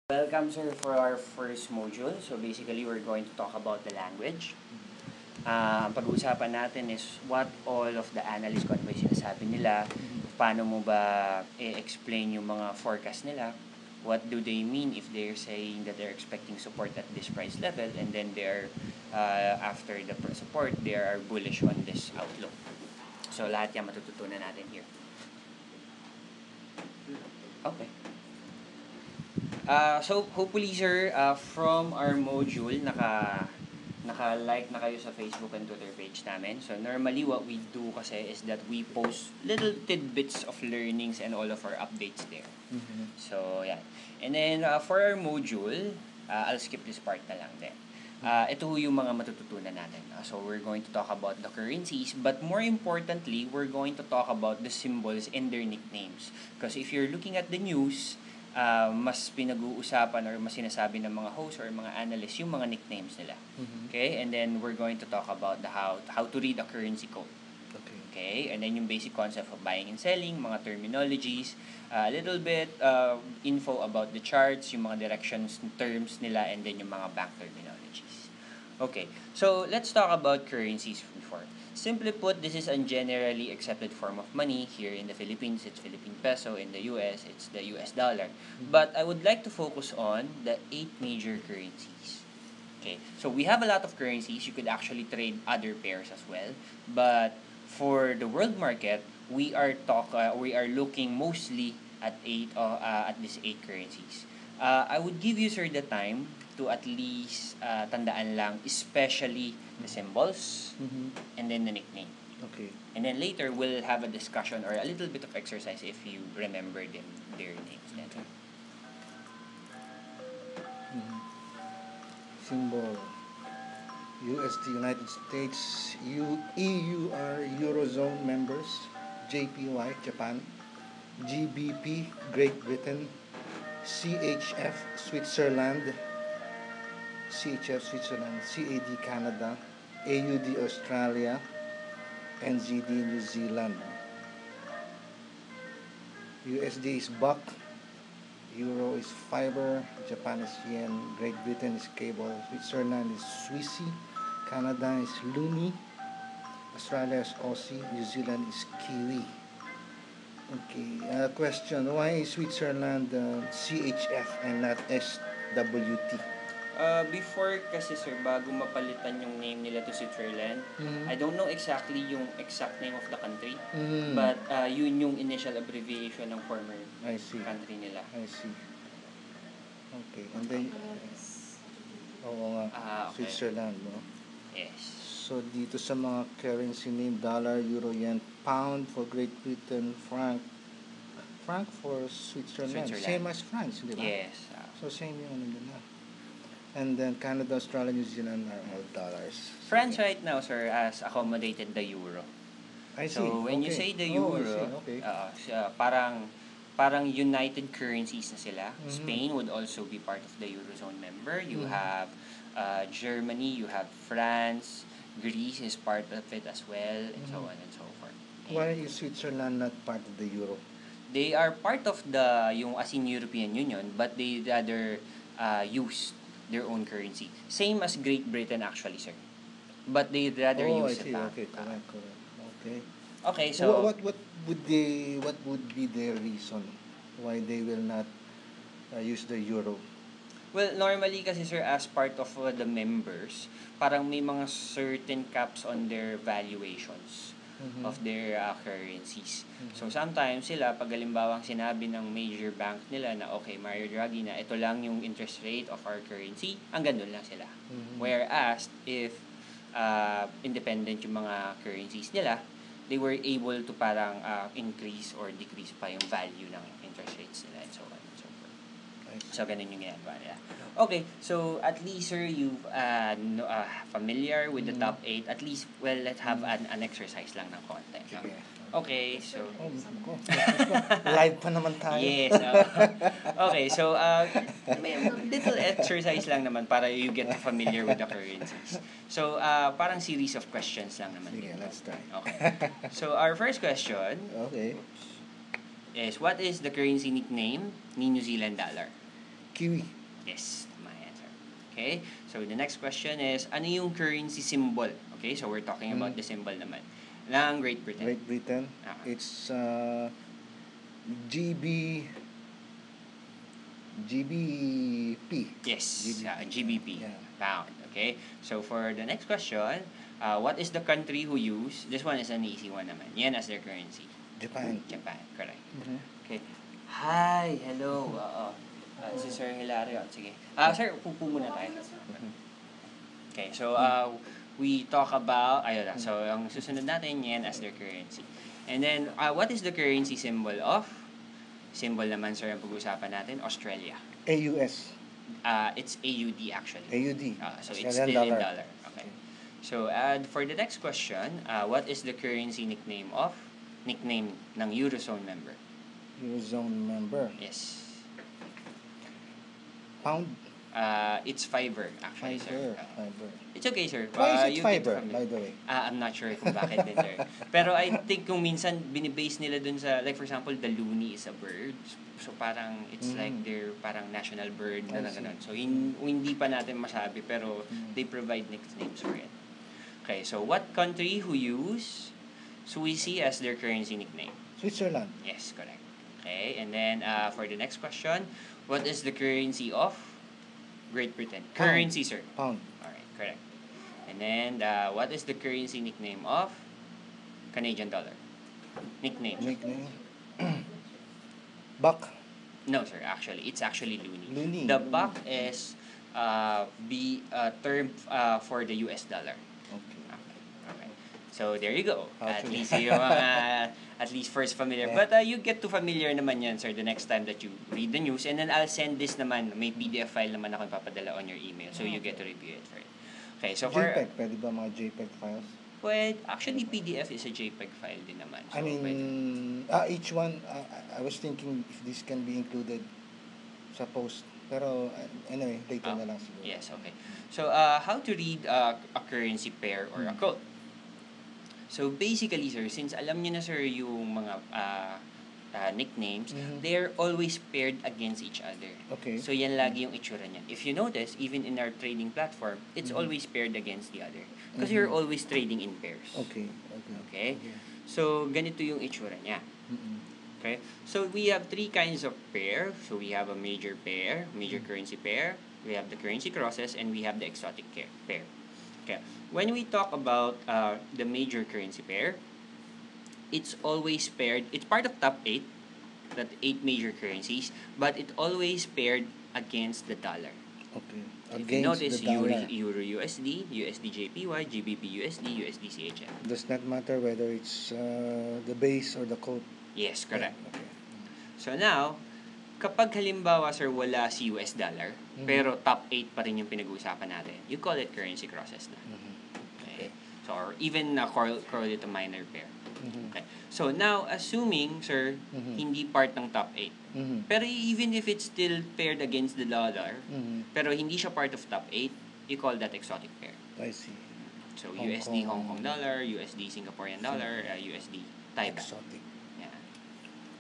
Welcome, sir, for our first module. So basically, we're going to talk about the language. Ang pag-uusapan natin is what all of the analysts, kung ano ba yung sinasabi nila, paano mo ba i-explain yung mga forecast nila, what do they mean if they're saying that they're expecting support at this price level, and then they're, after the support, they are bullish on this outlook. So lahat yan matututunan natin here. Okay. So hopefully, sir, from our module, naka-like na kayo sa Facebook and Twitter page namin. So normally what we do kasi is that we post little tidbits of learnings and all of our updates there. So yeah. And then for our module, I'll skip this part na lang din. Ito yung mga matututunan natin. So we're going to talk about the currencies, but more importantly, we're going to talk about the symbols and their nicknames. Because if you're looking at the news, mas pinag-uusapan or mas sinasabi ng mga hosts or mga analysts yung mga nicknames nila. Okay? And then we're going to talk about the how to read a currency code. Okay? And then yung basic concept of buying and selling, mga terminologies, a little bit info about the charts, yung mga directions, terms nila, and then yung mga bank terminologies. Okay. So let's talk about currencies before. Simply put, this is a generally accepted form of money. Here in the Philippines, it's Philippine peso. In the US, it's the US dollar. But I would like to focus on the 8 major currencies. Okay, so we have a lot of currencies. You could actually trade other pairs as well. But for the world market, we are looking mostly at these 8 currencies. I would give you, sir, the time to at least tandaan lang, especially the symbols and then the nickname. Okay. And then later, we'll have a discussion or a little bit of exercise if you remember their names. Okay. Symbol. USD, United States. EU are Eurozone members. JPY, Japan. GBP, Great Britain. CHF, Switzerland. CAD, Canada. AUD, Australia. NZD, New Zealand. USD is buck. Euro is fiber. Japan is yen. Great Britain is cable. Switzerland is Swissy. Canada is loonie. Australia is Aussie. New Zealand is kiwi. Okay. Question: why is Switzerland CHF and not SWT? Before kasi, sir, bago mapalitan yung name nila to Switzerland, I don't know exactly yung exact name of the country, but yun yung initial abbreviation ng former country nila. I see. Okay. And then, oo nga, Okay. Switzerland, no? Yes. So, dito sa mga currency name, dollar, euro, yen, pound for Great Britain, franc for Switzerland. Same as France, di ba? Yes. So, same yung ano nila. And then Canada, Australia, New Zealand are all dollars. France right now, sir, has accommodated the euro. I see. So when you say the euro, okay. parang united currencies na sila. Spain would also be part of the Eurozone member. You have Germany, you have France, Greece is part of it as well, and so on and so forth. Why is Switzerland not part of the euro? They are part of yung as in European Union, but they rather use their own currency. Same as Great Britain actually, sir. But they rather use it. Okay, correct. Okay. Okay, so what would be their reason why they will not use the euro? well, normally kasi, sir, as part of the members, parang may mga certain caps on their valuations of their currencies. So sometimes sila, pag halimbawang sinabi ng major bank nila na okay, Mario Draghi, na ito lang yung interest rate of our currency, hanggang doon lang sila. Whereas if independent yung mga currencies nila, they were able to parang increase or decrease pa yung value ng interest rates nila and so on and so forth. So ganun yung ginagawa nila. Okay, so at least, sir, you've familiar with the top 8. At least, well, let's have an exercise lang ng konti. Okay, so live pa naman tayo. yes. Okay, so may little exercise lang naman para you get familiar with the currencies. So parang series of questions lang naman. Sige, let's try. Okay. So our first question Okay. is, what is the currency nickname ni New Zealand dollar? Kiwi. Yes, my answer. Okay, so the next question is, ano yung currency symbol? Okay, so we're talking about the symbol naman ng Great Britain. Great Britain. It's GB GBP. Yes, GBP. GBP, Yeah. pound. Okay, so for the next question, what is the country who use, this one is an easy one naman, yen as their currency? Japan. Japan, correct. Mhm. Okay. Hi, hello. Si Sir Hilario. Sige. Sir, upo muna tayo. Okay, so we talk about, ayun na. So, ang susunod natin, yen as their currency. And then, what is the currency symbol of? Symbol naman, sir, ang pag-usapan natin, Australia. AUS. It's AUD actually. AUD. So, it's still Australian in dollar. Okay. So, for the next question, what is the currency nickname ng Eurozone member? Eurozone member. Yes. Pound. It's fiber, actually, sir. Fiber. It's okay, sir. Why is it you get fiber, familiar. by the way? I'm not sure kung bakit din, sir. Pero I think kung minsan binibase nila dun sa, like for example, the loony is a bird. So parang it's like their parang national bird na ganun. So hindi pa natin masabi, pero they provide nicknames for it. Okay, so what country who use Swiss as their currency nickname? Switzerland. Yes, correct. Okay, and then for the next question, what is the currency of Great Britain? Pound. Currency, sir. Pound. Alright, correct. And then, what is the currency nickname of Canadian dollar? Nickname. Buck. No, sir. Actually, it's actually loonie. Loonie. The buck is the term for the US dollar. Okay. Okay. So there you go. At Actually. least yung at least first familiar. Yeah. But you get to familiar naman yan, sir, the next time that you read the news. And then I'll send this naman. May PDF file naman ako ipapadala on your email. So you get to review it for it. Okay, so for... JPEG. Pwede ba mga JPEG files? Actually, PDF is a JPEG file din naman. So I mean, each one, I was thinking if this can be included sa post. Pero anyway, later na lang siguro. Yes, okay. So, how to read a currency pair or a code? So, basically, sir, since alam niyo na, sir, yung mga nicknames, they're always paired against each other. Okay. So, yan lagi yung itsura niyan. If you notice, even in our trading platform, it's always paired against the other. Because you're always trading in pairs. Okay. Okay? So, ganito yung itsura niya. Okay? So, we have three kinds of pair. So, we have a major pair, major currency pair, we have the currency crosses, and we have the exotic pair. Okay. When we talk about the major currency pair, it's always paired. It's part of top 8, that 8 major currencies, but it always paired against the dollar. Okay. If you notice, Euro USD, USD JPY, GBP USD, USD CHF. Does not matter whether it's the base or the code. Yes, correct. Okay. So now, kapag halimbawa, sir, wala si US dollar, pero top 8 pa rin yung pinag-uusapan natin, you call it currency crosses na. Okay. So, or even call it a minor pair. Okay. So now, assuming, sir, hindi part ng top 8, pero even if it's still paired against the dollar, pero hindi siya part of top 8, you call that exotic pair. I see. So, USD Hong Kong dollar, USD Singaporean dollar, USD Thai baht. Exotic.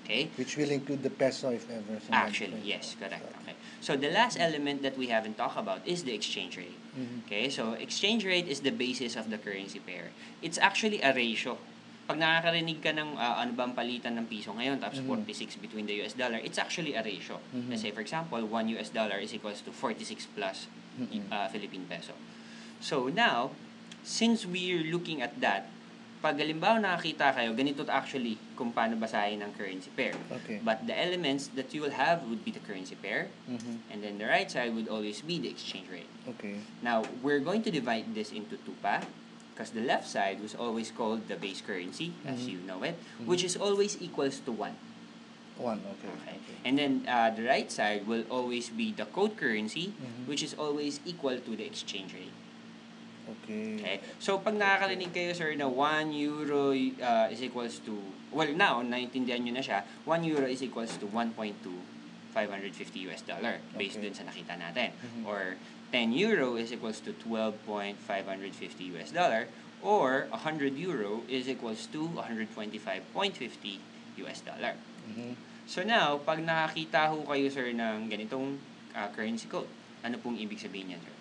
Okay? Which will include the peso if ever. Actually, yes, correct. Okay. So the last element that we haven't talked about is the exchange rate. Okay, so exchange rate is the basis of the currency pair. It's actually a ratio. Pag nakakarinig ka ng ano bang palitan ng piso ngayon, tapos 46 between the US dollar, it's actually a ratio. Let's say, for example, 1 US dollar is equals to 46 plus Philippine peso. So now, since we're looking at that, pag halimbawa nakakita kayo, ganito actually kung paano basahin ang currency pair. Okay. But the elements that you will have would be the currency pair, and then the right side would always be the exchange rate. Okay. Now, we're going to divide this into two pa, because the left side was always called the base currency, as you know it, which is always equals to 1. 1, okay. And then the right side will always be the code currency, which is always equal to the exchange rate. Okay. So, pag nakakarinig kayo, sir, na 1 euro is equals to, well, now, naintindihan nyo na siya, 1 euro is equals to 1.2 550 US dollar based dun sa nakita natin. Or 10 euro is equals to 12.550 US dollar. Or 100 euro is equals to 125.50 US dollar. So now, pag nakakita ho kayo, sir, ng ganitong currency code. Ano pong ibig sabihin niyan, sir?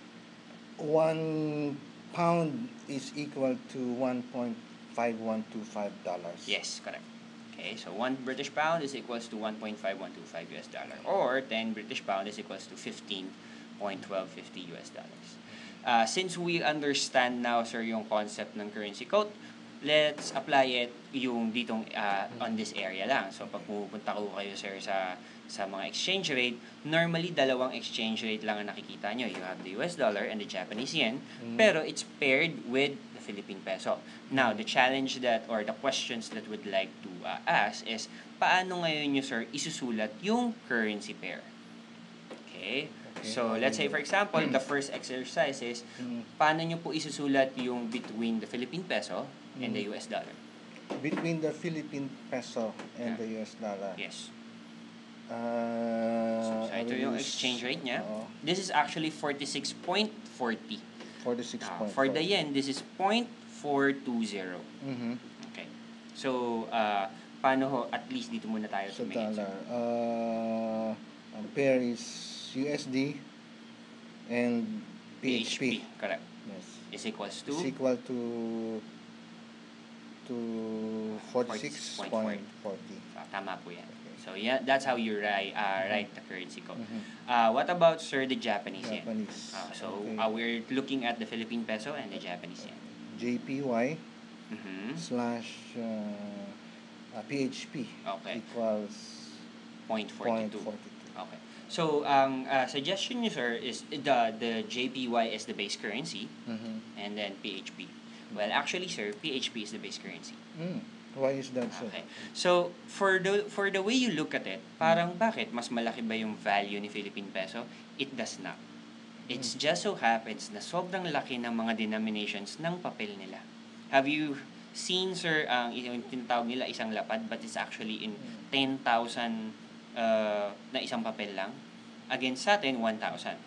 1 pound is equal to $1.5125. Yes, correct. Okay, so 1 British pound is equals to $1.5125 or 10 British pound is equals to $15.1250. Since we understand now, sir, yung concept ng currency code, let's apply it yung ditong on this area lang. So pag pupunta ko kayo, sir, sa mga exchange rate, normally dalawang exchange rate lang ang nakikita nyo. You have the US dollar and the Japanese yen, pero it's paired with the Philippine peso. Now, the challenge that or the questions that would like to ask is, paano ngayon nyo, sir, isusulat yung currency pair? Okay? So, let's say for example, the first exercise is, paano nyo po isusulat yung between the Philippine peso and the US dollar? Between the Philippine peso and the US dollar. Yes. So, I ito will yung use- exchange rate niya. Oo. This is actually 46.40. 46.4. For the yen, this is 0.420. Mhm. Okay. So, paano ho, at least dito muna tayo So tumingin. dollar. Ang pair is USD and PHP. Correct. Yes. Is equals to Is equal to 46.40. tama po yan. Okay. So, yeah, that's how you write the currency code. Mhm. What about, sir, the Japanese yen? Japanese. So, Okay. we're looking at the Philippine peso and the Japanese yen. JPY Mhm. slash PHP Okay. equals 0.42. 0.42. Okay. So, ang suggestion niyo, sir, is the JPY is the base currency Mhm. and then PHP. Well, actually, sir, PHP is the base currency. Why is that so? Okay. So, for the way you look at it, parang bakit mas malaki ba yung value ni Philippine peso? It does not. It's just so happens na sobrang laki ng mga denominations ng papel nila. Have you seen, sir, yung tinatawag nila isang lapad, but it's actually in 10,000 na isang papel lang? Against sa atin, 1,000.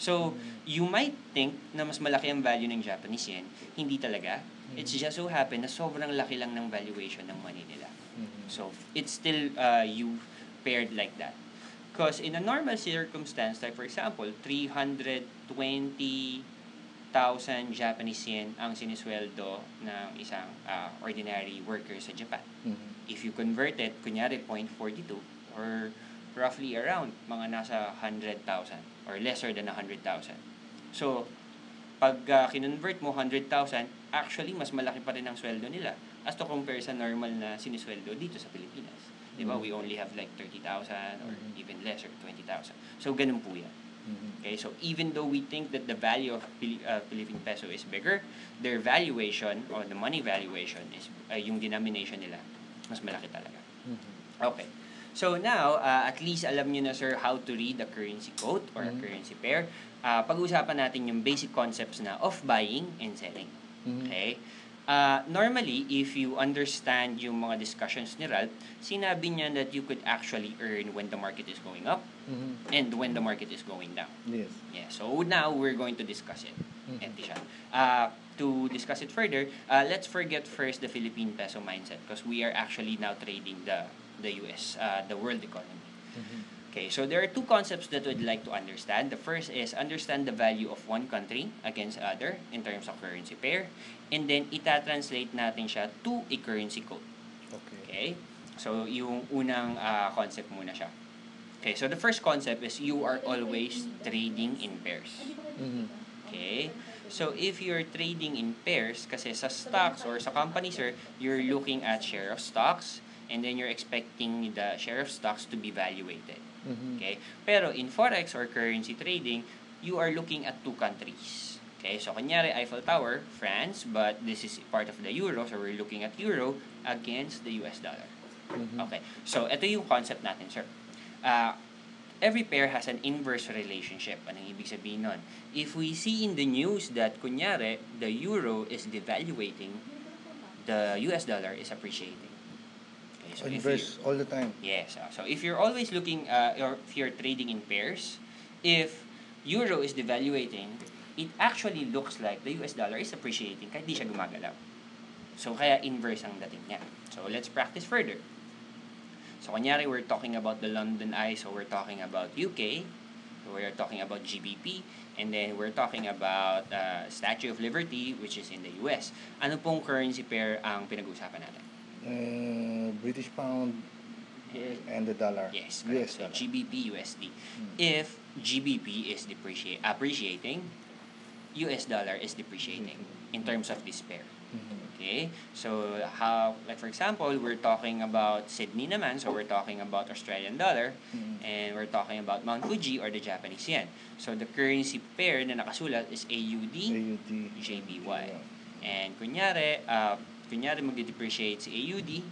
So, you might think na mas malaki ang value ng Japanese yen. Hindi talaga. It's just so happen na sobrang laki lang ng valuation ng money nila. So, it's still you paired like that. Because in a normal circumstance, like for example, 320,000 Japanese yen ang sinisweldo ng isang ordinary worker sa Japan. If you convert it, kunyari 0.42 or roughly around mga nasa 100,000 or lesser than 100,000. So, pag kinonvert mo 100,000, actually mas malaki pa rin ang sweldo nila as to compare sa normal na sinisweldo dito sa Pilipinas. Di ba? We only have like 30,000 or even lesser, 20,000. So, ganun po yan. Okay, so even though we think that the value of Philippine peso is bigger, their valuation or the money valuation is yung denomination nila, mas malaki talaga. Okay. So now, at least alam niyo na, sir, how to read a currency code or a currency pair. Pag-uusapan natin yung basic concepts na of buying and selling. Okay? Normally, if you understand yung mga discussions ni Ralph, sinabi niya that you could actually earn when the market is going up and when the market is going down. Yes. Yeah, so now we're going to discuss it. Ito siya. To discuss it further, let's forget first the Philippine peso mindset because we are actually now trading the US, the world economy. Okay, so there are two concepts that we'd like to understand. The first is understand the value of one country against other in terms of currency pair. And then, itatranslate natin siya to a currency code. Okay? So, yung unang concept muna siya. Okay, so the first concept is you are always trading in pairs. Okay? So, if you're trading in pairs, kasi sa stocks or sa company, sir, you're looking at share of stocks and then you're expecting the share of stocks to be valuated. Okay? Pero in forex or currency trading, you are looking at two countries. Okay? So, kunyari, Eiffel Tower, France, but this is part of the euro, so we're looking at euro against the US dollar. Okay? So, ito yung concept natin, sir. Every pair has an inverse relationship. Anong ibig sabihin nun? If we see in the news that, kunyari, the euro is devaluating, the US dollar is appreciating. Okay, so Inverse all the time. yes. So if you're always looking, or if you're trading in pairs, if euro is devaluating, it actually looks like the US dollar is appreciating kahit di siya gumagalaw. So kaya inverse ang dating niya. So let's practice further. So kunyari we're talking about the London Eye, so we're talking about UK, we're talking about GBP, and then we're talking about Statue of Liberty, which is in the US. Ano pong currency pair ang pinag-uusapan natin? British pound and the dollar. Yes, correct. US So dollar. GBP, USD. If GBP is appreciating, US dollar is depreciating in terms of this pair. Okay? So, like for example, we're talking about Sydney naman, so we're talking about Australian dollar, and we're talking about Mount Fuji or the Japanese yen. So, the currency pair na nakasulat is AUD, JPY. And kunyari magde-depreciate si AUD,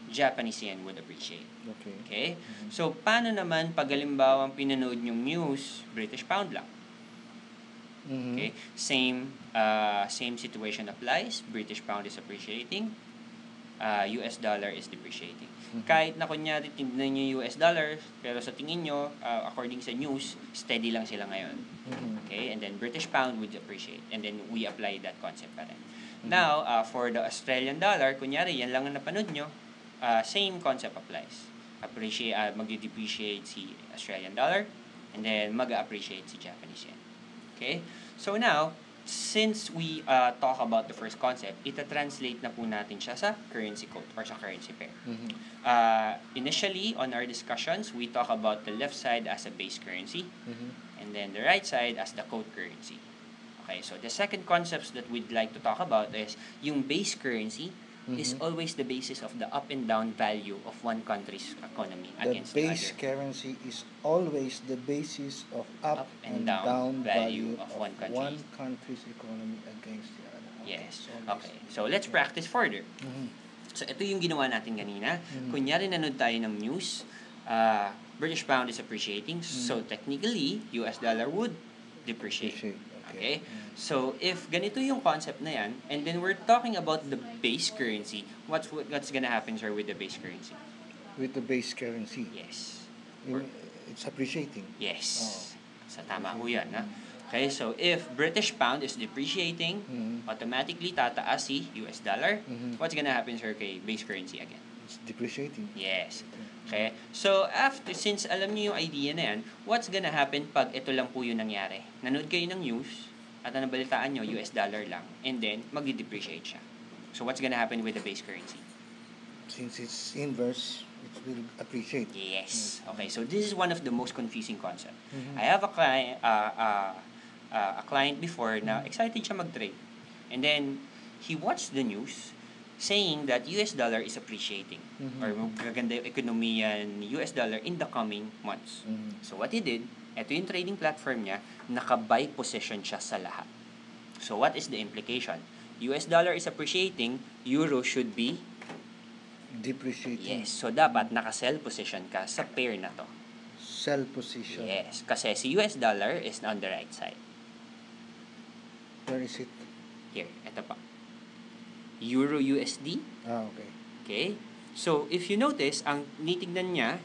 Japanese yen would appreciate. Okay? So, paano naman pag halimbawa pinanood yung news, British pound lang? Okay? Same situation applies. British pound is appreciating. US dollar is depreciating. Kahit na kunyari tingnan nyo yung US dollar, pero sa tingin nyo, according sa news, steady lang sila ngayon. Okay? And then British pound would appreciate. And then we apply that concept pa rin. Now, for the Australian dollar, kunyari, yan lang ang napanood nyo, same concept applies. Mag-depreciate si Australian dollar, and then mag-appreciate si Japanese yen. Okay? So now, since we talk about the first concept, ita-translate na po natin siya sa currency code or sa currency pair. Initially, on our discussions, we talk about the left side as a base currency, and then the right side as the code currency. Okay, so the second concepts that we'd like to talk about is yung base currency is always the basis of the up and down value of one country's economy against the other. The base currency is always the basis of up and down value of one country's economy against the other. Yes. Okay. So let's practice further. So ito yung ginawa natin kanina. Kunyari nanood tayo ng news, British pound is appreciating, so technically US dollar would depreciate. Okay? So, if ganito yung concept na yan, and then we're talking about the base currency, what's gonna happen, sir, with the base currency? With the base currency? Yes. It's appreciating? Yes. Sa tama ho yan, ha? Okay, so if British pound is depreciating, automatically tataas si US dollar. What's gonna happen, sir, kay base currency again? It's depreciating. Yes. Okay? So, since alam niyo yung idea na yan, what's gonna happen pag ito lang po yung nangyari? Nanood kayo ng news, at ang nabalitaan nyo, US dollar lang, and then, mag-depreciate siya. So, what's gonna happen with the base currency? Since it's inverse, it will appreciate. Yes. Okay, so this is one of the most confusing concept. I have a client before na excited siya mag-trade. And then, he watched the news, saying that US dollar is appreciating or magaganda yung ekonomiya ni US dollar in the coming months. So what he did, ito yung trading platform niya, naka-buy position siya sa lahat. So what is the implication? US dollar is appreciating, euro should be depreciating. Yes, so dapat naka-sell position ka sa pair na to. Sell position. Yes, kasi si US dollar is on the right side. Where is it? Here, ito pa. Euro USD. Okay. Okay? So, if you notice, ang nitignan niya,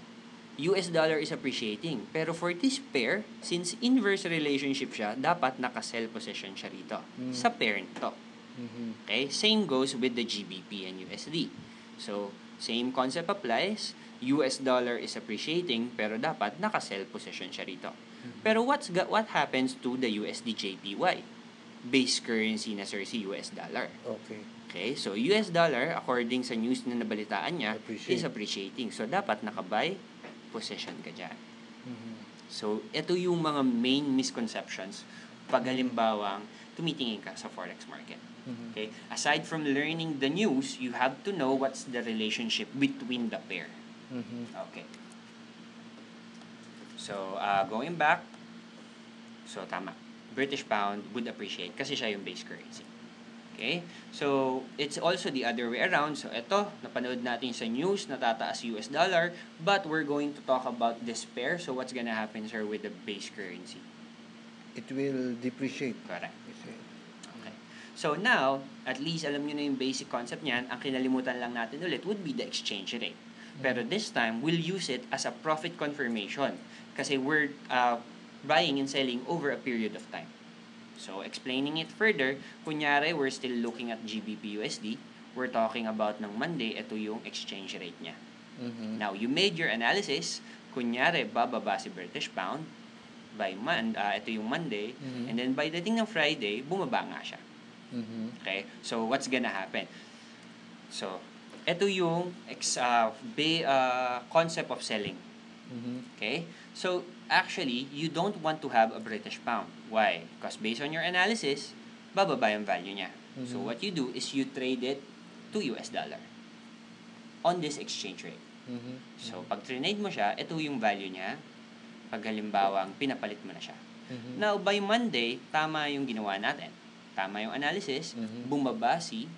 US dollar is appreciating. Pero for this pair, since inverse relationship siya, dapat naka-sell position siya rito. Sa pair nito. Okay? Same goes with the GBP and USD. So, same concept applies. US dollar is appreciating, pero dapat naka-sell position siya rito. Pero what happens to the USD JPY? Base currency na, sir, si US dollar. Okay, so US dollar, according sa news na nabalitaan niya, is appreciating. So, dapat naka-buy position ka dyan. So, ito yung mga main misconceptions pag halimbawang tumitingin ka sa forex market. Okay? Aside from learning the news, you have to know what's the relationship between the pair. Okay. So, going back, so tama. British pound would appreciate kasi siya yung base currency. Okay? So, it's also the other way around. So, ito, napanood natin sa news, natataas US dollar, but we're going to talk about this pair. So, what's gonna happen, sir, with the base currency? It will depreciate. Correct. Okay. So, now, at least alam nyo na yung basic concept niyan. Ang kinalimutan lang natin ulit would be the exchange rate. Pero this time, we'll use it as a profit confirmation. Kasi we're buying and selling over a period of time. So, explaining it further, kunyari, we're still looking at GBP USD. We're talking about ng Monday, ito yung exchange rate niya. Now, you made your analysis. Kunyari, bababa si British pound. ito yung Monday, Mhm. and then by dating ng Friday, bumaba nga siya. Mhm. Okay? So, what's gonna happen? So, ito yung concept of selling. Mhm. Okay? So, actually, you don't want to have a British pound. Why? Because based on your analysis, bababa yung value niya. So, Mhm. what you do is you trade it to US dollar on this exchange rate. Mhm. So, pag trade mo siya, ito yung value niya. Pag halimbawang pinapalit mo na siya. Mhm. Now, by Monday, tama yung ginawa natin. Tama yung analysis, Mhm. bumaba si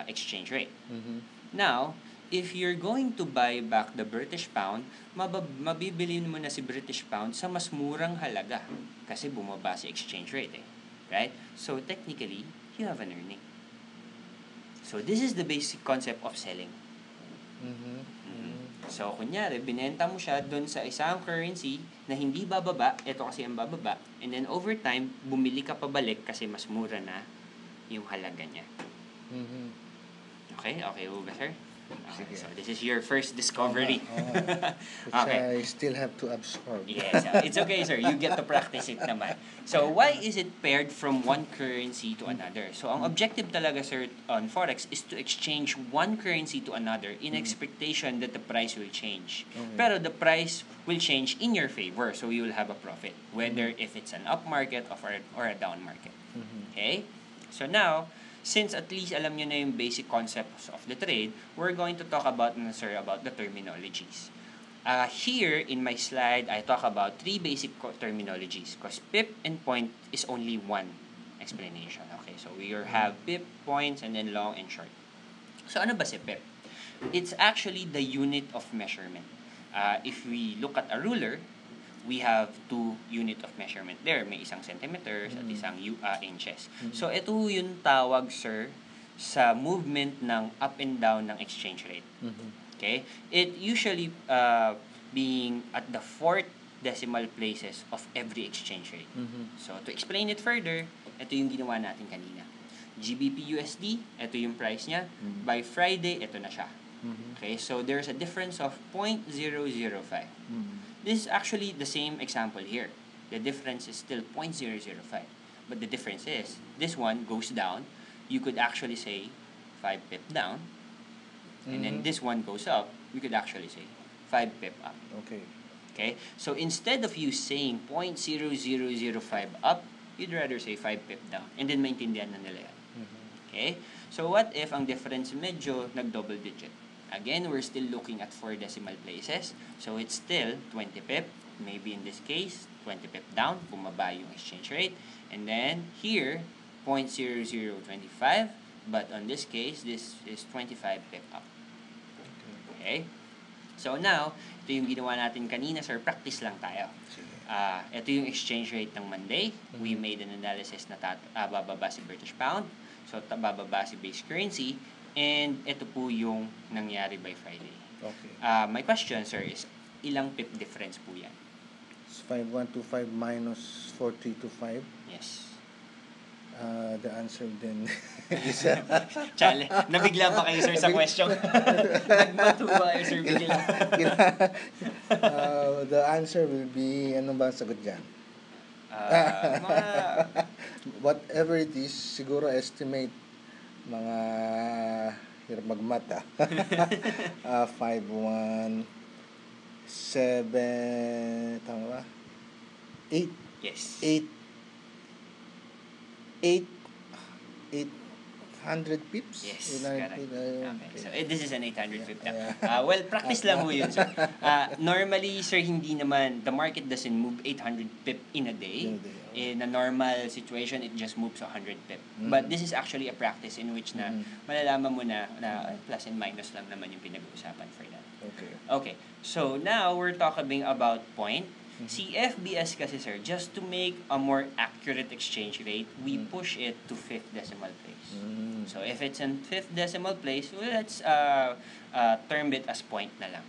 exchange rate. Mhm. Now, if you're going to buy back the British pound, mabibili mo na si British pound sa mas murang halaga kasi bumaba si exchange rate Right? So, technically, you have an earning. So, this is the basic concept of selling. Mhm. So, kunyari, binenta mo siya doon sa isang currency na hindi bababa, ito kasi ang bababa, and then over time, bumili ka pabalik kasi mas mura na yung halaga niya. Mhm. Okay? Okay ba, sir? Okay, Sige. so this is your first discovery. Which Okay. I still have to absorb. Yes, it's okay, sir. You get to practice it naman. So, why is it paired from one currency to another? So, ang objective talaga, sir, on Forex is to exchange one currency to another in expectation that the price will change. Okay. Pero the price will change in your favor, so you will have a profit, whether if it's an up market or a down market. Mhm. Okay? So, now, since at least alam nyo na yung basic concepts of the trade, we're going to talk about the terminologies. Here in my slide, I talk about 3 basic terminologies because pip and point is only one explanation. Okay, so we have pip, points, and then long and short. So ano ba si pip? It's actually the unit of measurement. If we look at a ruler, we have 2 unit of measurement there. May isang centimeters at isang inches. So ito yung tawag, sir, sa movement ng up and down ng exchange rate. Okay? It usually being at the 4th decimal places of every exchange rate. So to explain it further, ito yung ginawa natin kanina. GBP USD, ito yung price niya. By Friday, ito na siya. Okay? So there's a difference of 0.005. This is actually the same example here. The difference is still 0.005. But the difference is, this one goes down. You could actually say 5 pip down. And then this one goes up. You could actually say 5 pip up. Okay. Okay? So instead of you saying 0.0005 up, you'd rather say 5 pip down. And then maintindihan na nila yan. Okay? So what if ang difference medyo nag-double digit? Again, we're still looking at 4 decimal places. So, it's still 20 pip. Maybe in this case, 20 pip down. Bumaba yung exchange rate. And then, here, 0.0025. But on this case, this is 25 pip up. Okay? So, now, ito yung ginawa natin kanina, sir. Practice lang tayo. Ito yung exchange rate ng Monday. We made an analysis na bababa si British Pound. So, bababa si base currency. And ito po yung nangyari by Friday. Okay. My question, sir, is ilang pip difference po yan? It's 5125 minus 432.5. Yes. The answer then is Nabigla pa kayo, sir, sa question? Nagmatuwa kayo, sir, bigla. The answer will be, ano ba ang sagot dyan? Mga... Whatever it is, siguro estimate mga hirap magmata. 5, 1, 7, tama ba? 8. Yes. 800 pips? Yes, 800 correct. pips, Okay. So, this is an 800 pip na. Yeah. Well, practice lang mo yun, sir. Normally, sir, hindi naman, the market doesn't move 800 pip in a day. In a normal situation, it just moves 100 pip. But this is actually a practice in which na malalaman mo na plus and minus lang naman yung pinag-uusapan for that. Okay. Okay. So, now, we're talking about point. Si FBS kasi, sir, just to make a more accurate exchange rate, we push it to 5th decimal place. So, if it's in 5th decimal place, well, let's term it as point na lang.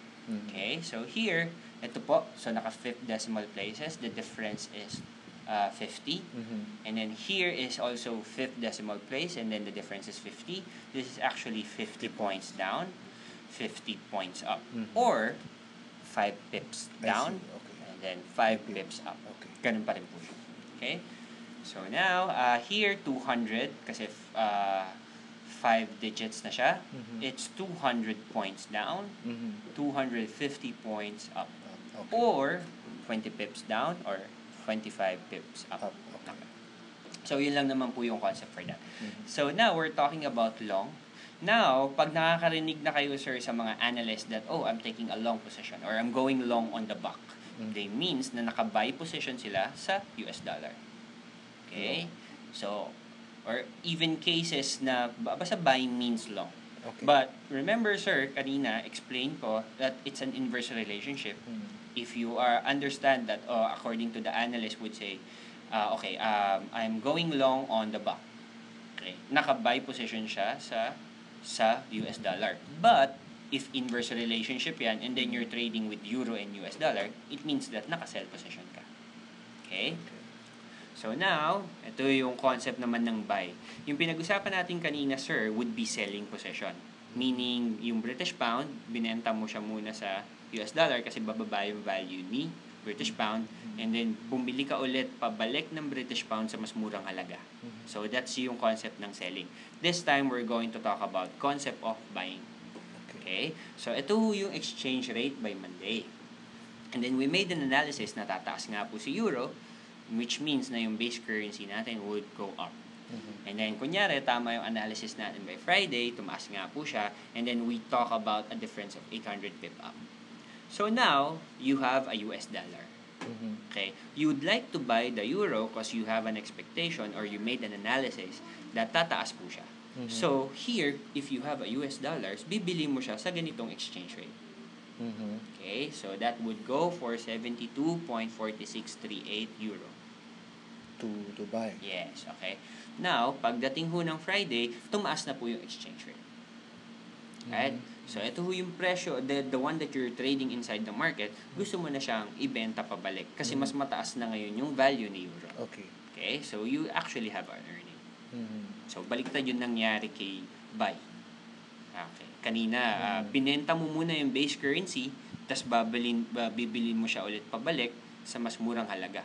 Okay? So, here, ito po. So, naka 5th decimal places. The difference is 50. And then here is also 5th decimal place, and then the difference is 50. This is actually 50 points down, 50 points up. Or 5 pips down, Okay. and and then 5 Okay. pips up. Okay. Ganun pa rin po siya. Okay? So now, here, 200, kasi 5 digits na siya. Mhm. It's 200 points down, Mhm. 250 points up. Okay. Or 20 pips down, or 25 pips up. Up. Okay. So, yun lang naman po yung concept for that. Mhm. So, now, we're talking about long. Now, pag nakakarinig na kayo, sir, sa mga analysts that, oh, I'm taking a long position or I'm going long on the buck, they means na naka-buy position sila sa US dollar. Okay? So, or even cases na, basta buying means long. Okay. But, remember, sir, kanina, explain ko that it's an inverse relationship. Mhm. If you are understand that, according to the analyst would say, okay, I'm going long on the buck. Okay, naka-buy position siya sa US dollar. But if inverse relationship yan and then you're trading with euro and US dollar, it means that naka-sell position ka. Okay? So now, ito yung concept naman ng buy. Yung pinag-usapan natin kanina, sir, would be selling position. Meaning, yung British pound, binenta mo siya muna sa US dollar kasi bababa yung value ni British pound, and then bumili ka ulit pabalik ng British pound sa mas murang halaga. So that's yung concept ng selling. This time we're going to talk about concept of buying. Okay? So ito yung exchange rate by Monday. And then we made an analysis na tataas nga po si euro, which means na yung base currency natin would go up. And then, kunyari, tama yung analysis natin by Friday, tumaas nga po siya, and then we talk about a difference of 800 pip up. So now, you have a US dollar. Okay? You would like to buy the euro because you have an expectation or you made an analysis that tataas po siya. So, here, if you have a US dollars, bibili mo siya sa ganitong exchange rate. Okay? So, that would go for 72.4638 euro. To buy. Yes, okay. Now, pagdating ho ng Friday, tumaas na po yung exchange rate. Right? So, ito ho yung presyo, the one that you're trading inside the market, gusto mo na siyang ibenta pabalik kasi mas mataas na ngayon yung value ni euro. Okay. Okay? So, you actually have an earning. So, baliktad yung nangyari kay buy. Okay. Kanina, binenta mo muna yung base currency, tas bibilin mo siya ulit pabalik sa mas murang halaga.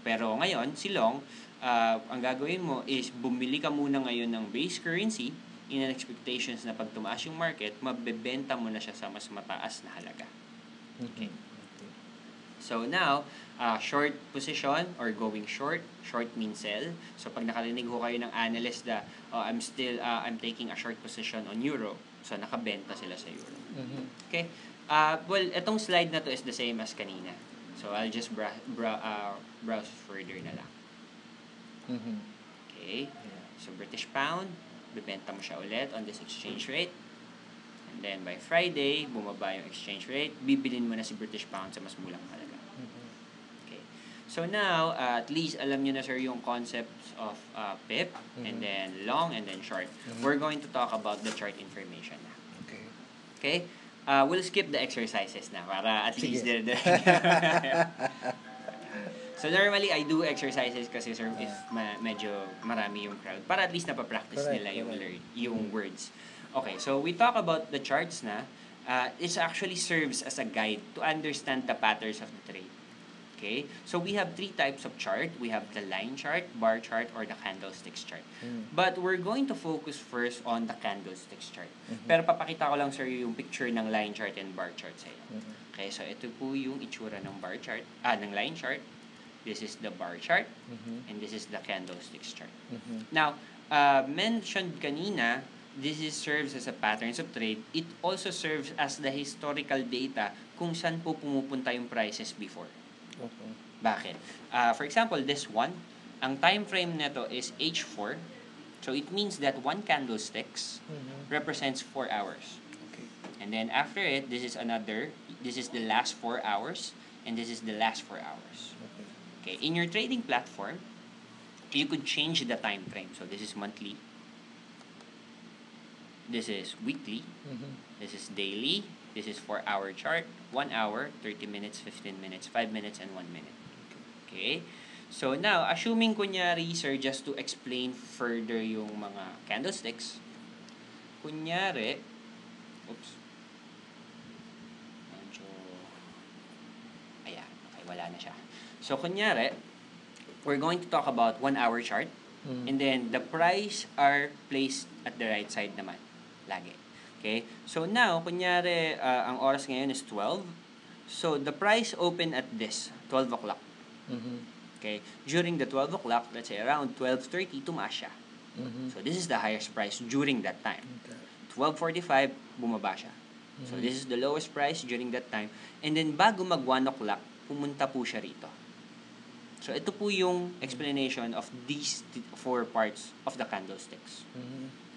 Pero ngayon, si long, ang gagawin mo is bumili ka muna ngayon ng base currency in an expectations na pag tumaas yung market, mabebenta mo na siya sa mas mataas na halaga. Okay. So now, short position or going short, short means sell. So pag nakarinig ho kayo ng analyst na I'm taking a short position on euro, so nakabenta sila sa euro. Okay? Well, itong slide na to is the same as kanina. So I'll just browse further na lang. Okay? So British pound, bibenta mo siya ulit on this exchange rate. And then by Friday, bumaba yung exchange rate, bibilin mo na si British pound sa mas mulang halaga. Okay. So now, at least alam niyo na, sir, yung concepts of pip, and then long, and then short. We're going to talk about the chart information na. Okay. Okay? We'll skip the exercises na para at least So normally I do exercises kasi, sir, if medyo marami yung crowd para at least napapractice nila yung words. Okay, so we talk about the charts na. It actually serves as a guide to understand the patterns of the trade. Okay? So we have 3 types of chart. We have the line chart, bar chart, or the candlesticks chart. But we're going to focus first on the candlesticks chart. Pero papakita ko lang, sir, yung picture ng line chart and bar chart sa iyo. Okay, so ito po yung itsura ng bar chart, ng line chart. This is the bar chart, and this is the candlesticks chart. Now, mentioned kanina, this serves as a patterns of trade. It also serves as the historical data kung saan po pumupunta yung prices before. Okay. Bakit? For example, this one, ang time frame nito is H4. So it means that one candlesticks represents 4 hours. Okay. And then after it, this is the last 4 hours, and this is the last 4 hours. Okay. In your trading platform, you could change the time frame. So this is monthly. This is weekly. This is daily. This is 4-hour chart, 1 hour, 30 minutes, 15 minutes, 5 minutes, and 1 minute. Okay? So now, assuming kunyari, sir, just to explain further yung mga candlesticks, kunyari, oops, medyo, ayan, okay, wala na siya. So, kunyari, we're going to talk about 1 hour chart. And then, the price are placed at the right side naman. Lagi. Okay? So, now, kunyari, ang oras ngayon is 12. So, the price open at this, 12 o'clock. Okay? During the 12 o'clock, let's say around 12:30, tumaas siya. So, this is the highest price during that time. 12:45, bumaba siya. So, this is the lowest price during that time. And then, bago mag 1 o'clock, pumunta po siya rito. So, ito po yung explanation of these 4 parts of the candlesticks.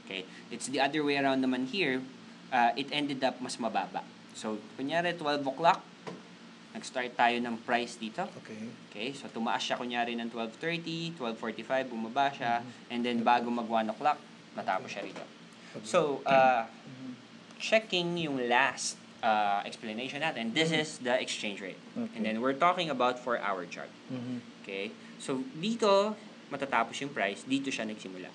Okay? It's the other way around naman here. It ended up mas mababa. So, kunyari, 12 o'clock, nag-start tayo ng price dito. Okay? So, tumaas siya kunyari ng 12:30, 12:45, bumaba siya. And then, bago mag 1 o'clock, natapos siya rito. So, checking yung last explanation natin, this is the exchange rate. And then, we're talking about 4-hour chart. Okay? So, dito, matatapos yung price, dito siya nagsimula.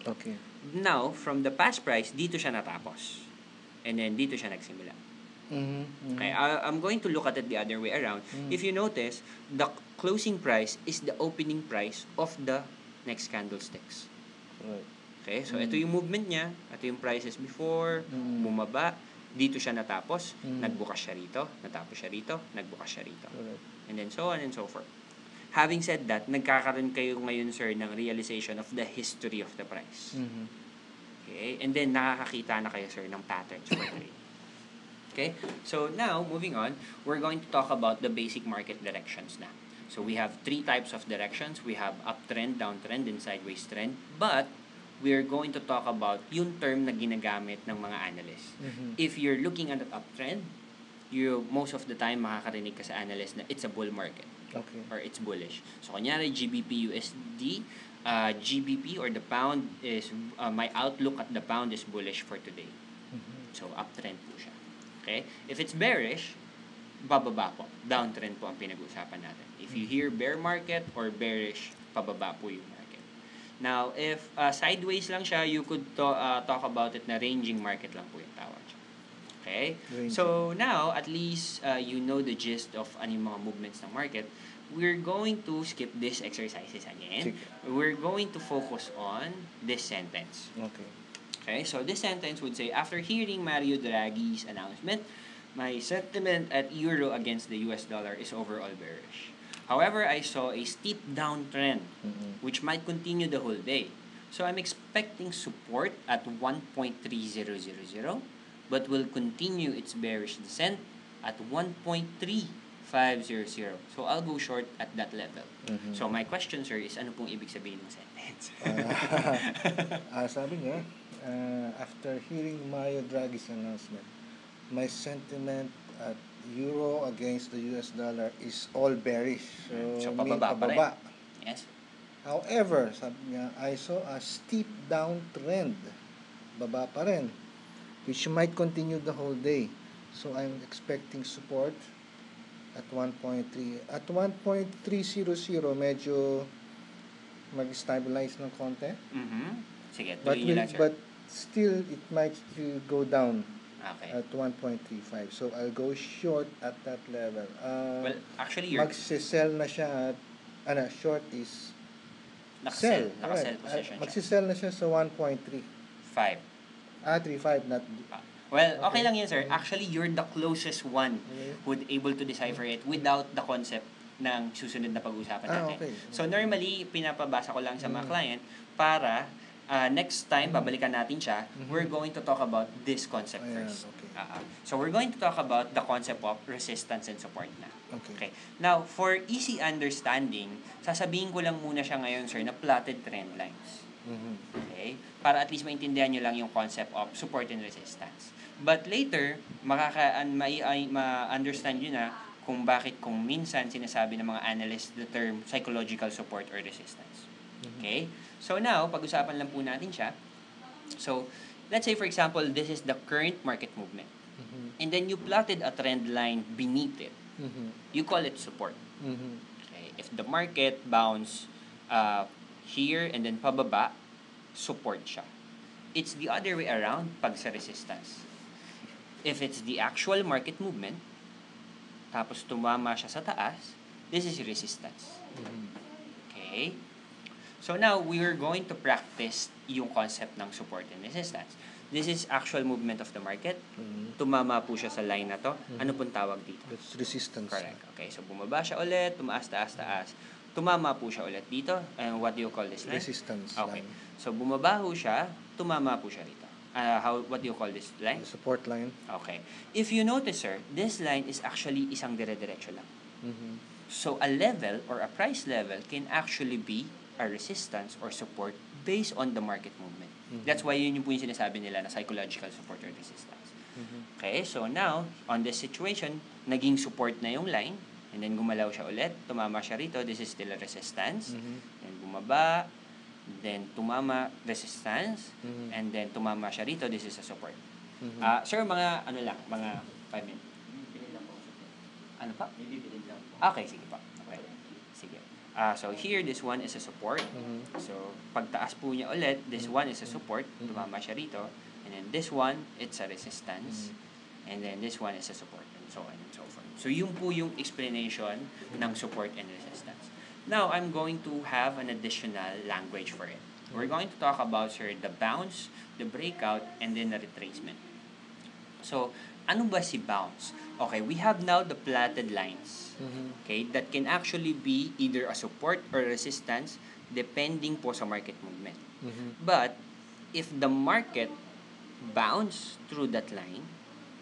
Now, from the past price, dito siya natapos. And then, dito siya nagsimula. Okay, I'm going to look at it the other way around. If you notice, the closing price is the opening price of the next candlesticks. Okay, so ito yung movement niya, ito yung prices before, bumaba, dito siya natapos, nagbukas siya rito, natapos siya rito, nagbukas siya rito. And then so on and so forth. Having said that, nagkakaroon kayo ngayon, sir, ng realization of the history of the price. Okay, and then nakakakita na kayo, sir, ng patterns for trade. Okay, so now, moving on, we're going to talk about the basic market directions na. So we have 3 types of directions. We have uptrend, downtrend, and sideways trend. But we're going to talk about yung term na ginagamit ng mga analysts. If you're looking at an uptrend, you most of the time makakarinig ka sa analyst na it's a bull market. Or it's bullish. So, kunyari, GBP USD, GBP or the pound is, my outlook at the pound is bullish for today. So, uptrend po siya. Okay? If it's bearish, bababa po. Downtrend po ang pinag-uusapan natin. If you hear bear market or bearish, pababa po yung market. Now, if sideways lang siya, you could talk about it na ranging market lang po yung tawag siya. Okay? So, now, at least you know the gist of ano yung mga movements ng market. We're going to skip these exercises again. We're going to focus on this sentence. Okay, so this sentence would say, after hearing Mario Draghi's announcement, my sentiment at euro against the US dollar is overall bearish. However, I saw a steep downtrend, which might continue the whole day. So I'm expecting support at 1.3000, but will continue its bearish descent at 1.3500. So I'll go short at that level. So my question, sir, is ano pong ibig sabihin ng sentence? Sabi niya, after hearing Mario Draghi's announcement, my sentiment at euro against the US dollar is all bearish. So pababa pa rin. Yes. However, sabi niya, I saw a steep downtrend. Baba pa rin, which might continue the whole day. So I'm expecting support at 1.3. At 1.300, medyo mag-stabilize ng konti. Sige, tuloy niyo lang, sir. But still, it might still go down Okay. at 1.35. So I'll go short at that level. Well, actually, you're Magsisell na siya at, short is nakasell Right. position siya. Magsisell na siya sa 1.3. 5. 3.5, not... Well, okay Okay. lang yun, sir. Actually, you're the closest one who'd able to decipher it without the concept ng susunod na pag-uusapan natin. Okay. So, normally, pinapabasa ko lang sa mga client para next time, babalikan natin siya, we're going to talk about this concept first. Okay. So, we're going to talk about the concept of resistance and support na. Okay. Now, for easy understanding, sasabihin ko lang muna siya ngayon, sir, na plotted trend lines. Okay? Para at least maintindihan nyo lang yung concept of support and resistance. But later, ma-understand nyo na kung bakit kung minsan sinasabi ng mga analysts the term psychological support or resistance. Okay? So now, pag-usapan lang po natin siya. So, let's say for example, this is the current market movement. And then you plotted a trend line beneath it. You call it support. Okay? If the market bounce here and then pababa, support siya. It's the other way around pag sa resistance. If it's the actual market movement, tapos tumama siya sa taas, This is resistance. Mhm. Okay? So now, we are going to practice yung concept ng support and resistance. This is actual movement of the market. Mhm. Tumama po siya sa line na to. Ano Mhm. pong tawag dito? That's resistance. Correct. Okay, so bumaba siya ulit, tumaas, taas, taas. Tumama po siya ulit dito. And what do you call this line? Resistance Okay. line. So bumaba po siya, tumama po siya rito. What do you call this line? The support line. Okay. If you notice, sir, this line is actually isang dire-diretso lang. Mhm. So a level or a price level can actually be a resistance or support based on the market movement. Mhm. That's why yun yung po yung sinasabi nila na psychological support or resistance. Mhm. Okay, so now, on this situation, naging support na yung line, and then gumalaw siya ulit, tumama siya rito, this is still a resistance, Mhm. and bumaba, then tumama, resistance, Mhm. and then tumama siya rito, this is a support. Mhm. Sir, mga ano lang, mga 5 minutes. Ano pa? Okay, sige pa. Okay. Sige. So here, this one is a support. Mhm. So, pagtaas po niya ulit, this one is a support. Mhm. Tumama siya rito. And then this one, it's a resistance. And then this one is a support. And so on and so forth. So, yung po yung explanation ng support and resistance. Now, I'm going to have an additional language for it. We're going to talk about, sir, the bounce, the breakout, and then the retracement. So, ano ba si bounce? Okay, we have now the platted lines. Mhm. Okay, that can actually be either a support or resistance depending po sa market movement. Mhm. But, if the market bounce through that line,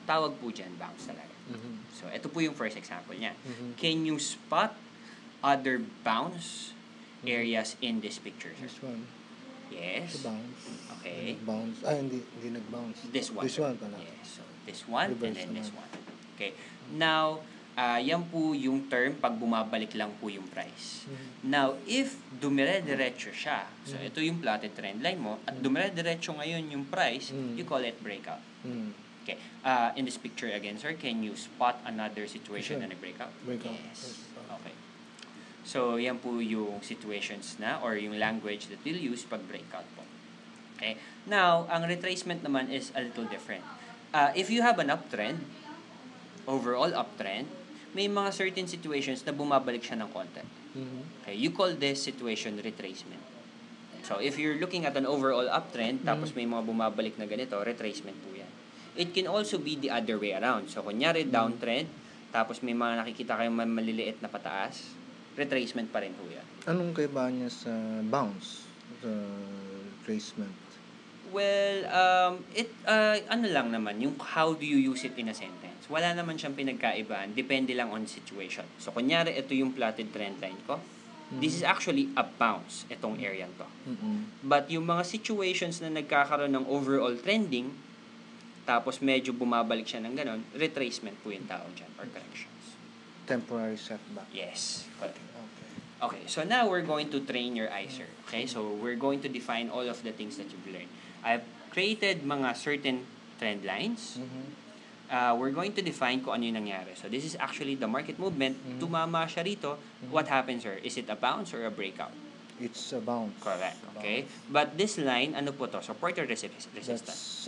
tawag po dyan bounce talaga. Mhm. So, ito po yung first example niya. Mhm. Can you spot other bounce areas in this picture, sir? This one. Yes. The bounce. Okay. Nag-bounce. Hindi nag-bounce. This one. This one pala. Yes. So, this one Reverse and then this naman. one. Okay. Now, yan po yung term pag bumabalik lang po yung price. Mhm. Now, if dumire-diretso siya, so Mhm. ito yung plotted trend line mo, at dumire-diretso ngayon yung price, Mhm. you call it breakout. Mhm. Okay. In this picture again, sir, can you spot another situation Sure. na nag-breakout? Breakout. Yes. Okay. So, yan po yung situations na or yung language that we'll use pag breakout po. Okay. Now, ang retracement naman is a little different. If you have an uptrend, overall uptrend, may mga certain situations na bumabalik siya ng konti. Mhm. Okay, you call this situation retracement. So, if you're looking at an overall uptrend, tapos may mga bumabalik na ganito, retracement po yan. It can also be the other way around. So, kunyari, downtrend, tapos may mga nakikita kayong maliliit na pataas, retracement pa rin po yan. Anong kaibahan niya sa bounce? Sa retracement? Well, ano lang naman, yung how do you use it in a sentence. Wala naman siyang pinagkaibaan, depende lang on situation. So, kunyari, ito yung plotted trend line ko. This is actually a bounce, itong area to. Mhm. But yung mga situations na nagkakaroon ng overall trending, tapos medyo bumabalik siya ng ganon, retracement po yung tawag dyan, or corrections. Temporary setback. Yes, correct. Okay. Okay, so now we're going to train your eye, sir. Okay, so we're going to define all of the things that you've learned. I've created mga certain trend lines. Mhm. We're going to define kung ano yung nangyari. So this is actually the market movement. Tumama siya rito. What happens, sir? Is it a bounce or a breakout? It's a bounce. Correct, A okay? bounce. But this line, ano po to? Support or resistance? That's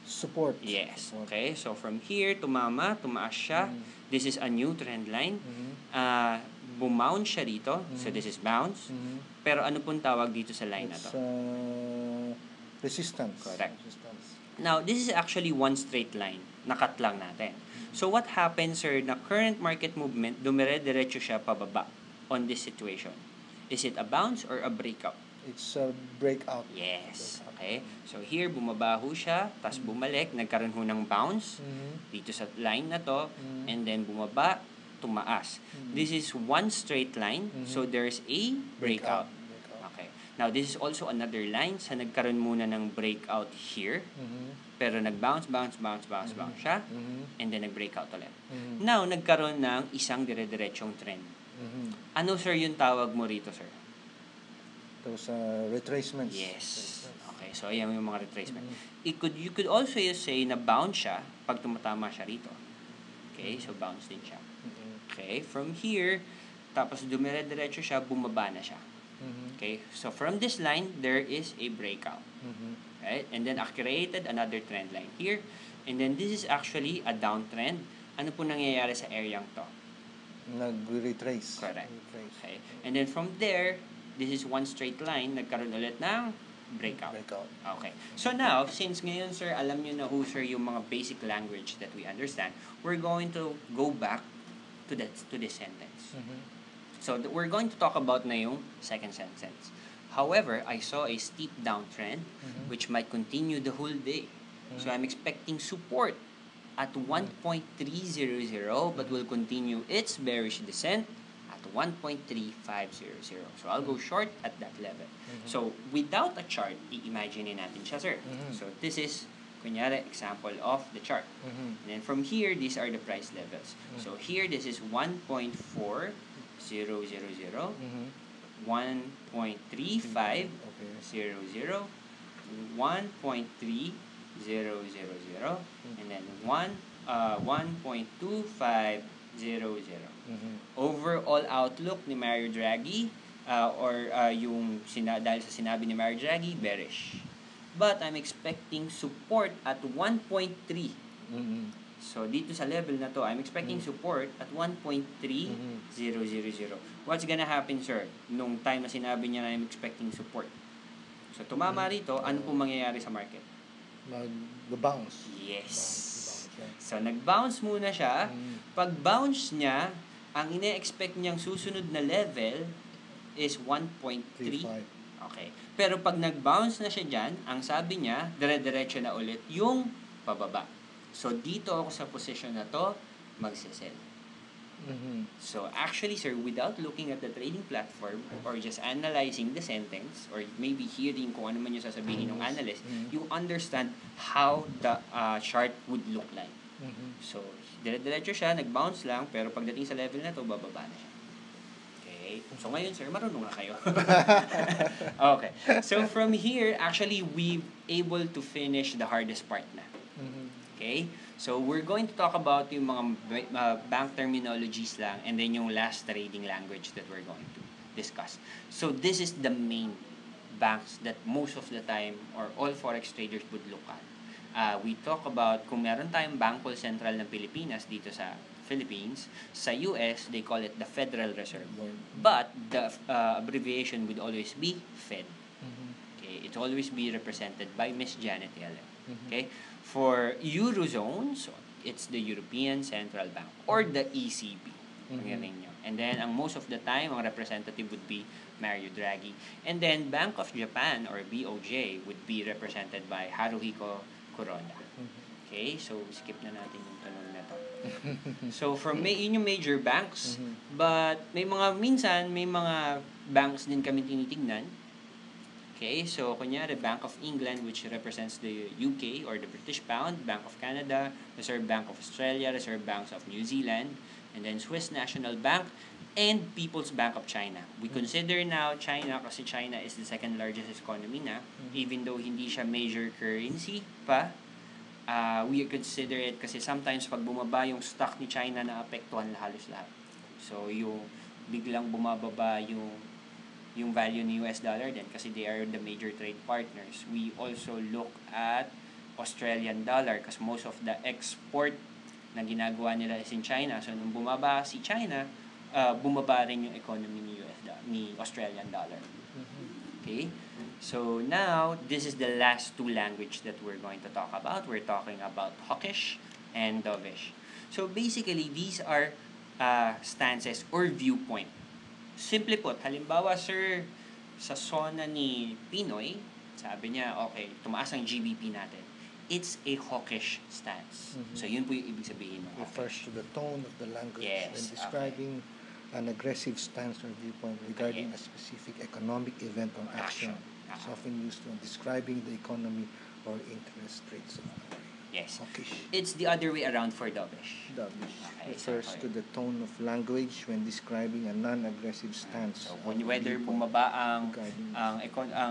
support. Yes, Support. okay? So from here, tumaas siya. This is a new trend line. Mhm. Bumounce siya dito. So this is bounce. Mhm. Pero ano pong tawag dito sa line na It's to? resistance. Correct. Resistance. Now, this is actually one straight line. Nakat lang natin. So what happens, sir, na current market movement, dumire-diretso siya pababa on this situation. Is it a bounce or a breakout? It's a breakout. Yes. Okay. So here, bumabaho siya, tapos bumalik, nagkaroon ho ng bounce Mhm. dito sa line na to, Mhm. and then bumaba, tumaas. This is one straight line, so there's a breakout. Okay. Now, this is also another line sa nagkaroon muna ng breakout here, Mhm. pero nag-bounce siya, Mhm. and then nag-breakout ulit. Mhm. Now, nagkaroon ng isang dire-diretsong trend. Mhm. Ano, sir, yung tawag mo rito, sir? Those retracements. Yes. Okay, so ayan yung mga retracement. Mhm. You could also say na bounce siya pag tumatama siya rito. Okay, so bounce din siya. Mhm. Okay, from here, tapos dumire-diretso siya, bumaba na siya. Mhm. Okay, so from this line, there is a breakout. Mhm. Right? And then I created another trend line here. And then this is actually a downtrend. Ano po nangyayari sa area to? Nag-retrace. Correct. Retrace. Okay. And then from there, this is one straight line, nagkaroon ulit ng breakout. Breakout. Okay. So now, since ngayon, sir, alam nyo na ho, sir, yung mga basic language that we understand, we're going to go back to this sentence. So, we're going to talk about na yung second sentence. However, I saw a steep downtrend, which might continue the whole day. So, I'm expecting support at 1.300, but will continue its bearish descent at 1.3500. So, I'll go short at that level. So, without a chart, i-imagine natin siya, sir. So, this is, kunyari, example of the chart. And then from here, these are the price levels. So, here, this is 1.4000, 1.3500, 1.3000, and then 1.2500. Overall outlook ni Mario Draghi, dahil sa sinabi ni Mario Draghi, bearish. But I'm expecting support at 1.3. So, dito sa level na to, I'm expecting support at 1.3000. What's gonna happen, sir? Nung time na sinabi niya na I'm expecting support. So, tumama rito, ano po mangyayari sa market? Mag-bounce. Yes. Bounce. So, nag-bounce muna siya. Pag-bounce niya, ang ine-expect niyang susunod na level is 1.3. Okay. Pero pag nag-bounce na siya dyan, ang sabi niya, dire-diretso na ulit yung pababa. So, dito ako sa position na to, magsisell. So, actually, sir, without looking at the trading platform or just analyzing the sentence or maybe hearing kung ano man yung sasabihin ng analyst, you understand how the chart would look like. So, dire-diretso siya, nag-bounce lang, pero pagdating sa level na to, bababa na siya. Okay. So, ngayon, sir, marunong na kayo. Okay. So, from here, actually, we've able to finish the hardest part na. Okay? So, we're going to talk about yung mga bank terminologies lang and then yung last trading language that we're going to discuss. So, this is the main banks that most of the time or all forex traders would look at. We talk about kung meron tayong Bangko Sentral ng Pilipinas dito sa Philippines, sa US, they call it the Federal Reserve. But the abbreviation would always be Fed. Okay? It always be represented by Miss Janet Yellen. Okay? For Eurozone, so it's the European Central Bank or the ECB. And then, ang most of the time, ang representative would be Mario Draghi. And then, Bank of Japan or BOJ would be represented by Haruhiko Kuroda. Okay? So, skip na natin yung tanong na to. So, yun yung major banks. But, may mga banks din kami tinitignan. Okay, so kunyari, Bank of England, which represents the UK or the British Pound, Bank of Canada, Reserve Bank of Australia, Reserve Banks of New Zealand, and then Swiss National Bank, and People's Bank of China. We consider now China kasi China is the second largest economy na, even though hindi siya major currency pa, we consider it kasi sometimes pag bumaba yung stock ni China, naapektuhan halos lahat. So, yung biglang bumababa yung value ni US dollar din kasi they are the major trade partners. We also look at Australian dollar kasi most of the export na ginagawa nila is in China. So, nung bumaba si China, bumaba rin yung economy ni Australian dollar. Okay? So, now, this is the last two language that we're going to talk about. We're talking about hawkish and dovish. So, basically, these are stances or viewpoint. Simple po, halimbawa, sir, sa zona ni Pinoy, sabi niya, okay, tumaas ang GBP natin. It's a hawkish stance. So, yun po yung ibig sabihin ng refers to the tone of the language yes, when describing an aggressive stance or viewpoint regarding a specific economic event or action. It's often used when describing the economy or interest rates of a country. Yes. Hawkish. It's the other way around for dovish. Dovish Okay, refers to the tone of language when describing a non-aggressive stance. So, whether bumaba ang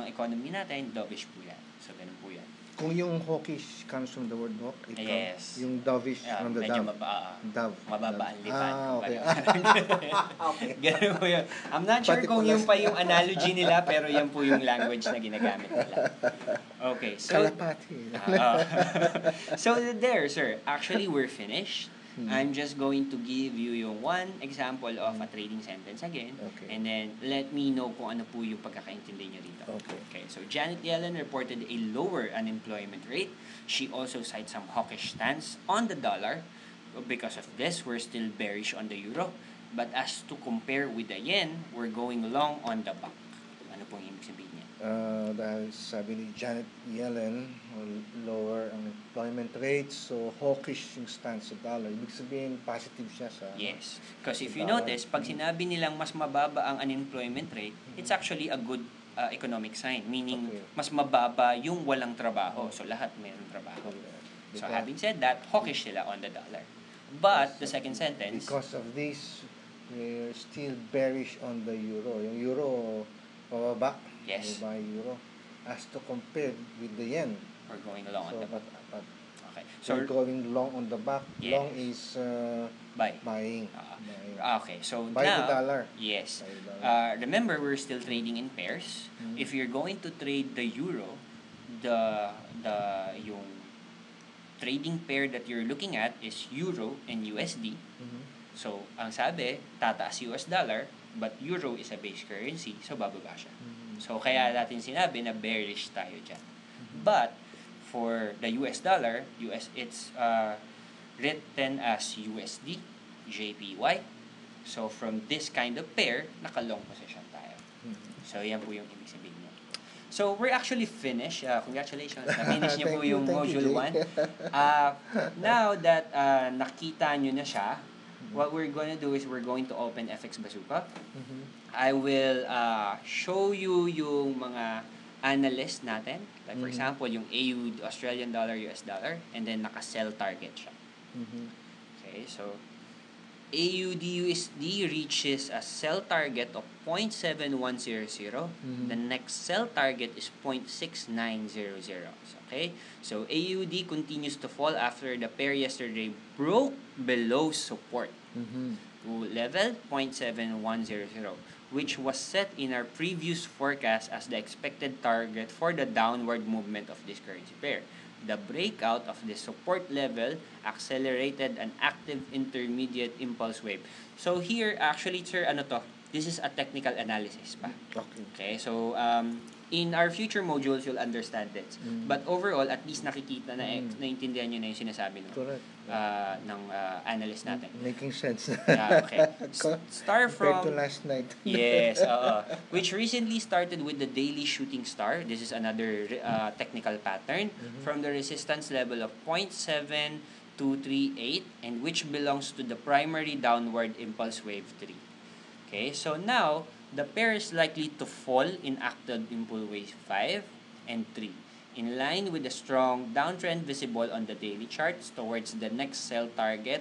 economy natin, dovish po yan. So, ganun po yan. Kung yung hawkish comes from the word hawk, Yes. yung dovish from the medyo dove. mababa ang lipan. Okay. Okay. Ganun po yun. I'm not sure kung yun pa yung analogy nila, pero yan po yung language na ginagamit nila. Okay. So, Kalapati. so there, sir. Actually, we're finished. I'm just going to give you yung one example of a trading sentence again. Okay. And then, let me know kung ano po yung pagkakaintindi nyo dito. Okay. So Janet Yellen reported a lower unemployment rate. She also cites some hawkish stance on the dollar. Because of this, we're still bearish on the euro. But as to compare with the yen, we're going long on the buck. Ano pong ibig sabihin niya? Dahil sabi ni Janet Yellen, lower ang employment rate, so hawkish yung stance sa dollar. Ibig sabihin, positive siya sa... Yes. Because if sa you dollar. notice, pag sinabi nilang mas mababa ang unemployment rate, it's actually a good economic sign. Meaning, Okay. mas mababa yung walang trabaho. So, lahat mayroong trabaho. So, having said that, hawkish sila on the dollar. But, the second sentence... Because of this, we're still bearish on the euro. Yung euro, pababa. Yes. Buy euro. As to compare with the yen. We're going long on So, the buck. but Okay. so So, we're going long on the back. Yes. Long is buy. buying. Okay. So, Buy now... the dollar. Yes. Buy the dollar. Remember, we're still trading in pairs. If you're going to trade the euro, yung trading pair that you're looking at is euro and USD. So, ang sabi, tataas US dollar, but euro is a base currency, so bababa siya. So, kaya natin sinabi na bearish tayo dyan. But, for the US dollar, it's written as USD, JPY. So, from this kind of pair, naka-long position tayo. So, yan po yung ibig sabihin niya. So, we're actually finished. Congratulations. Na-finish niyo po yung Module 1. Now that nakita nyo na siya, what we're going to do is we're going to open FX Bazooka. I will show you yung mga analyst natin. Like for example, yung AUD, Australian dollar, US dollar, and then naka-sell target siya. Okay, so AUD USD reaches a sell target of 0.7100. The next sell target is 0.6900. Okay? So AUD continues to fall after the pair yesterday broke below support to level 0.7100, which was set in our previous forecast as the expected target for the downward movement of this currency pair. The breakout of the support level accelerated an active intermediate impulse wave. So here, actually, sir, this is a technical analysis pa. Okay, so in our future modules, you'll understand this. But overall, at least nakikita naintindihan nyo na yung sinasabi ng analyst natin. Making sense. Yeah, okay. Start from... Compared to last night. Yes, which recently started with the daily shooting star. This is another technical pattern from the resistance level of 0.7238 and which belongs to the primary downward impulse wave 3. Okay, so now, the pair is likely to fall in active impulse wave 5 and 3, in line with the strong downtrend visible on the daily charts towards the next sell target,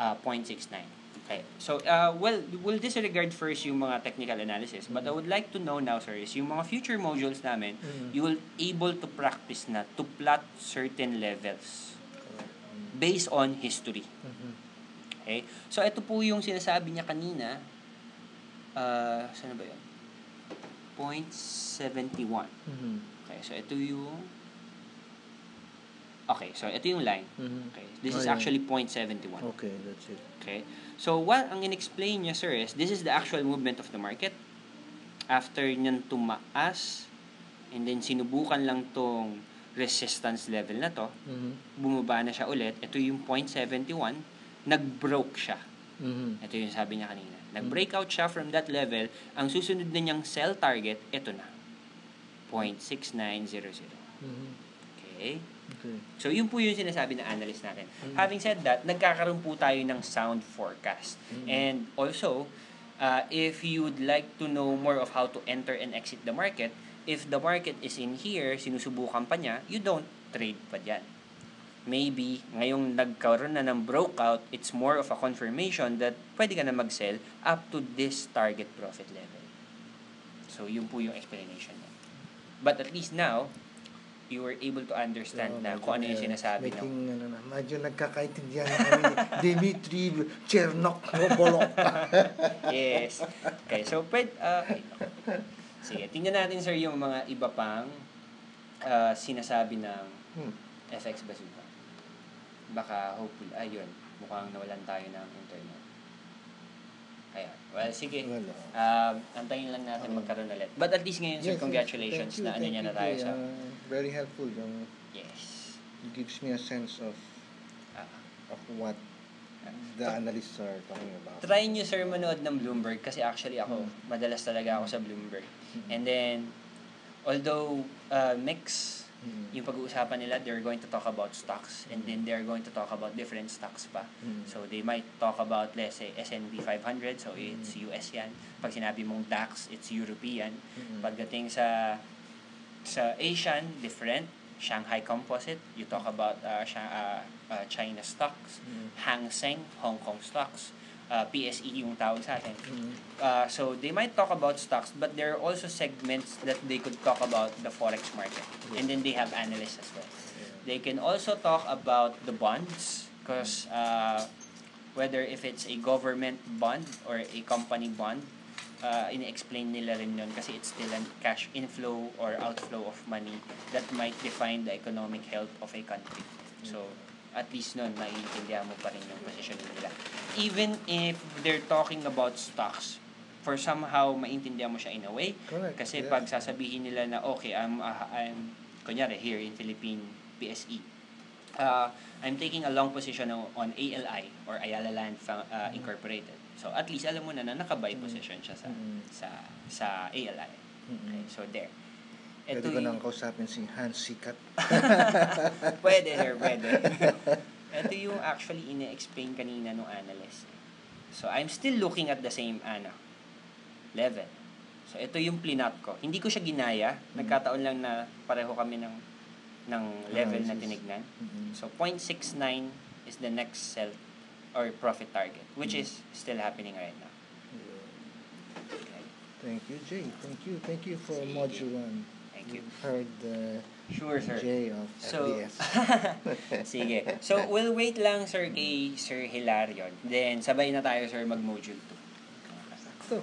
0.69. Okay, so we'll disregard first yung mga technical analysis, but I would like to know now, sir, is yung mga future modules namin, you will able to practice na to plot certain levels based on history. Okay, so ito po yung sinasabi niya kanina. Saan ba yun? 0.71. Okay, so ito yung... Okay, so ito yung line. Okay, this is actually 0.71. Okay, that's it. Okay, so what ang in-explain niya, sir, is this is the actual movement of the market. After niyan tumaas, and then sinubukan lang tong resistance level na to, bumaba na siya ulit. Ito yung 0.71, nag-broke siya. Ito yung sabi niya kanina. Nag-breakout siya from that level. Ang susunod na niyang sell target, ito na. 0.6900. Okay? So, yun po yung sinasabi ng analyst natin. Having said that, nagkakaroon po tayo ng sound forecast. And also, if you'd like to know more of how to enter and exit the market, if the market is in here, sinusubukan pa niya, you don't trade pa dyan. Maybe, ngayong nagkaroon na ng breakout, it's more of a confirmation that pwede ka na mag-sell up to this target profit level. So, yun po yung explanation niya. But at least now, you were able to understand na kung ano yung sinasabi. Medyo nagkakaintindihan na kami ni Dimitri Chernok Nobolok. Yes. Okay, so sige, tingnan natin, sir, yung mga iba pang sinasabi ng FX Bazooka. Baka hopefully, ayun. Mukhang nawalan tayo ng internet. Ayan. Well, sige. Wala. Antayin lang natin magkaroon ulit. But at least ngayon, sir, Yes, congratulations thank you, na ano thank niya you, na tayo Jay. sa... Very helpful. Yes. It gives me a sense of Ah. what the analysts are talking about. Try nyo, sir, manood ng Bloomberg kasi actually ako, madalas talaga ako sa Bloomberg. And then, although mix yung pag-uusapan nila, they're going to talk about stocks and then they're going to talk about different stocks pa. So, they might talk about, let's say, S&P 500, so it's US yan. Pag sinabi mong DAX, it's European. Pagdating sa Asian, different. Shanghai Composite, you talk about China stocks, Hang Seng, Hong Kong stocks, PSE yung tawag sa atin. So they might talk about stocks, but there are also segments that they could talk about the forex market. And then they have analysts as well. They can also talk about the bonds, because whether if it's a government bond or a company bond, in-explain nila rin yun kasi it's still a cash inflow or outflow of money that might define the economic health of a country. So, at least nun, maiintindihan mo pa rin yung position nila. Even if they're talking about stocks, for somehow, maintindihan mo siya in a way. Correct. Kasi Yeah. pag sasabihin nila na, okay, I'm kunyari, here in Philippine PSE, I'm taking a long position on ALI or Ayala Land Incorporated. So at least alam mo na naka-buy position siya sa ALI. Okay, so there. Pwede ko nang kausapin si Hans Sikat. Pwede, sir, pwede. Ito yung actually ine-explain kanina nung analyst. So I'm still looking at the same level. So ito yung plinot ko. Hindi ko siya ginaya. Nagkataon lang na pareho kami ng level na tinignan. So 0.69 is the next sell or profit target, which is still happening right now. Okay. Thank you, Jay. Thank you for Sige. Module 1. Thank you. Heard the Sure, sir. Jay of So, FDS. sige. So, we'll wait lang, sir, kay Sir Hilarion. Then, sabay na tayo, sir, mag-module 2. Ito.